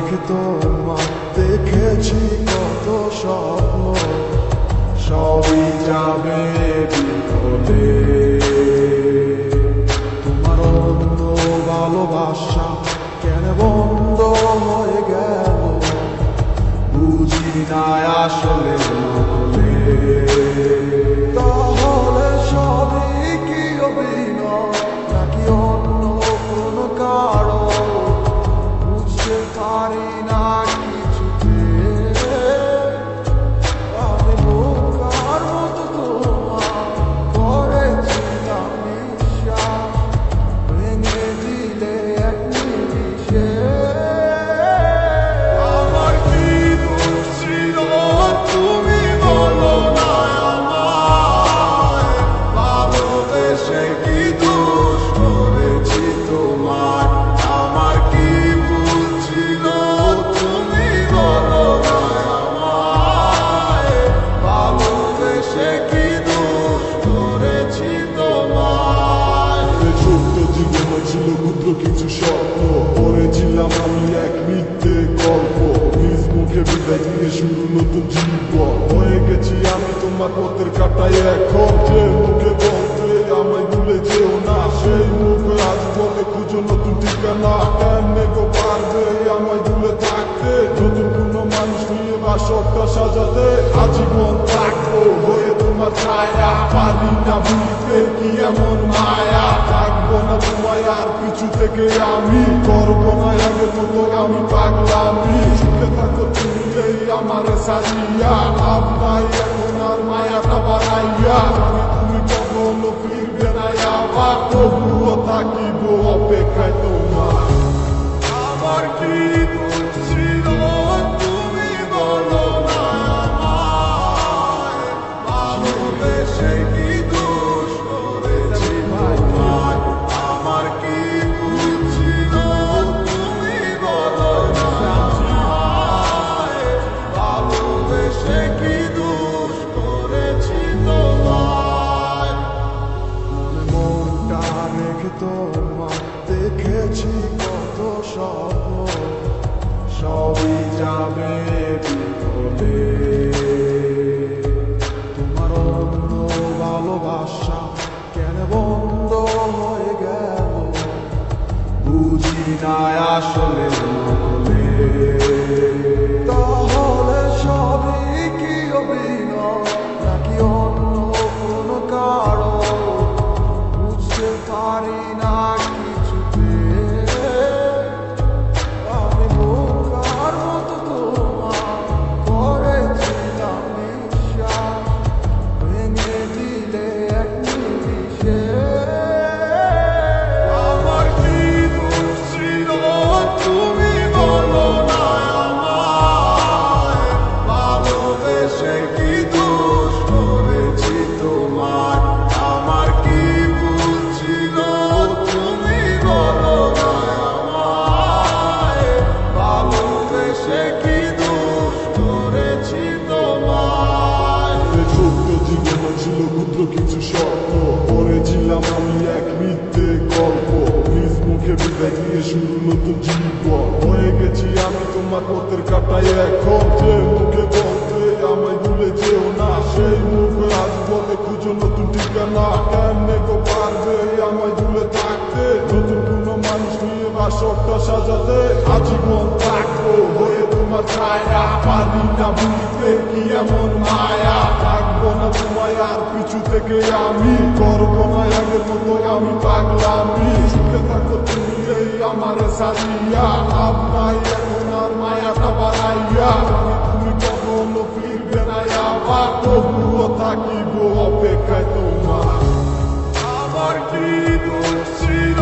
রেখে তোমার দেখেছি কত স্বপ্ন, সবই যাবে বিফলে। তোমার অন্য ভালোবাসা কেন বন্ধ হয়ে গেল, বুঝি না আসলে বলে। তাহলে সবই কি অভিনয় নাকি অন্য কোনো কারণ, বুঝতে পারি না কিছুতে। আমি বোকার মতো তোমার করেছিলাম বিশ্বাস, ভেঙে দিলে এক নিমিষে। আমার কি দোষ ছিল তুমি বলো না আমায়, ভালোবেসে কি দোষ করেছি তোমার। আমার কি ভুল ছিল তুমি বলো না আমায়, ভালোবেসে কি দোষ করেছি তোমার। ছোট্ট জীবনে ছিল ক্ষুদ্র কিছু স্বপ্ন, পড়েছিলাম আমি এক মিথ্যে গল্প। নিজ মুখে বিদায় নিয়ে শুরু নতুন জীবন, হয়ে গেছি আমি তোমার পথের কাটায় এখন। যে মুখে বলতে আমায় ভুলে যেও না, সেই মুখ আজ বলে খুঁজো নতুন ঠিকানা। কেন গো পারবে আমায় ভুলে থাকতে, নতুন কোনো মানুষ নিয়ে বাসরটা সাজাতে। আজীবন থাকবো হয়ে তোমার ছায়া, পারি না ভুলতে কি এমন মায়া। থাকবো না তোমায় আর পিছু থেকে আমি, করবো না আগের মতো আমি পাগলামি। সুখে থাকো তুমি এই আমারে সাজিয়া, লাভ নাই এখন আর মায়াটা বাড়াইয়া। তুমি কখনো ফিরবে না আবার, তবুও থাকিব অপেক্ষায় তোমার। আমার কি দোষ ছিল তুমি বলো না আমায়, ভালোবেসে কি দোষ করেছি তোমার। আমার কি ভুল ছিল তুমি বলো না আমায়, ভালোবেসে কি দোষ করেছি তোমার। মনটা রেখে তোমার দেখেছি কত স্বপ্ন, সবই যাবে বিফলে। তোমার অন্য ভালোবাসা কেন বন্ধ হয়ে গেল, বুঝি না আসলে বলে। তাহলে সবই কি অভিনয় নাকি অন্য কোনো কারণ, বুঝতে পারি না কিছুতে। আমি বোকার মতো তোমার করেছিলাম বিশ্বাস, ভেঙে দিলে এক নিমিষে। আমার কি দোষ ছিল তুমি বলো না আমায়, ভালোবেসে কি দোষ করেছি তোমার। আমার কি ভুল ছিল তুমি বলো না আমায়, ভালোবেসে কি দোষ করেছি তোমার। ছোট্ট জীবনে ছিল ক্ষুদ্র কিছু স্বপ্ন, পড়েছিলাম আমি এক মিথ্যে গল্প। নিজ মুখে বিদায় নিয়ে শুরু নতুন জীবন, হয়ে গেছি আমি তোমার পথের কাটায় এখন। যে মুখে বলতে আমায় ভুলে যেও না, সেই মুখ আজ বলে খুঁজো নতুন ঠিকানা। কেন গো পারবে আমায় ভুলে থাকতে, নতুন কোনো মানুষ নিয়ে বাসরটা সাজাতে। আজীবন থাকবো হয়ে তোমার ছায়া, পারি না ভুলতে কি এমন মায়া। থাকবো না তোমায় আর পিছু থেকে আমি, করবো না আগের মতো আমি পাগলামি। সুখে থাকো তুমি এই আমারে সাজিয়া, লাভ নাই এখন আর মায়াটা বাড়াইয়া। তুমি কখনো ফিরবে না আবার, তবুও থাকিব অপেক্ষায় তোমার। আমার কি দোষ ছিল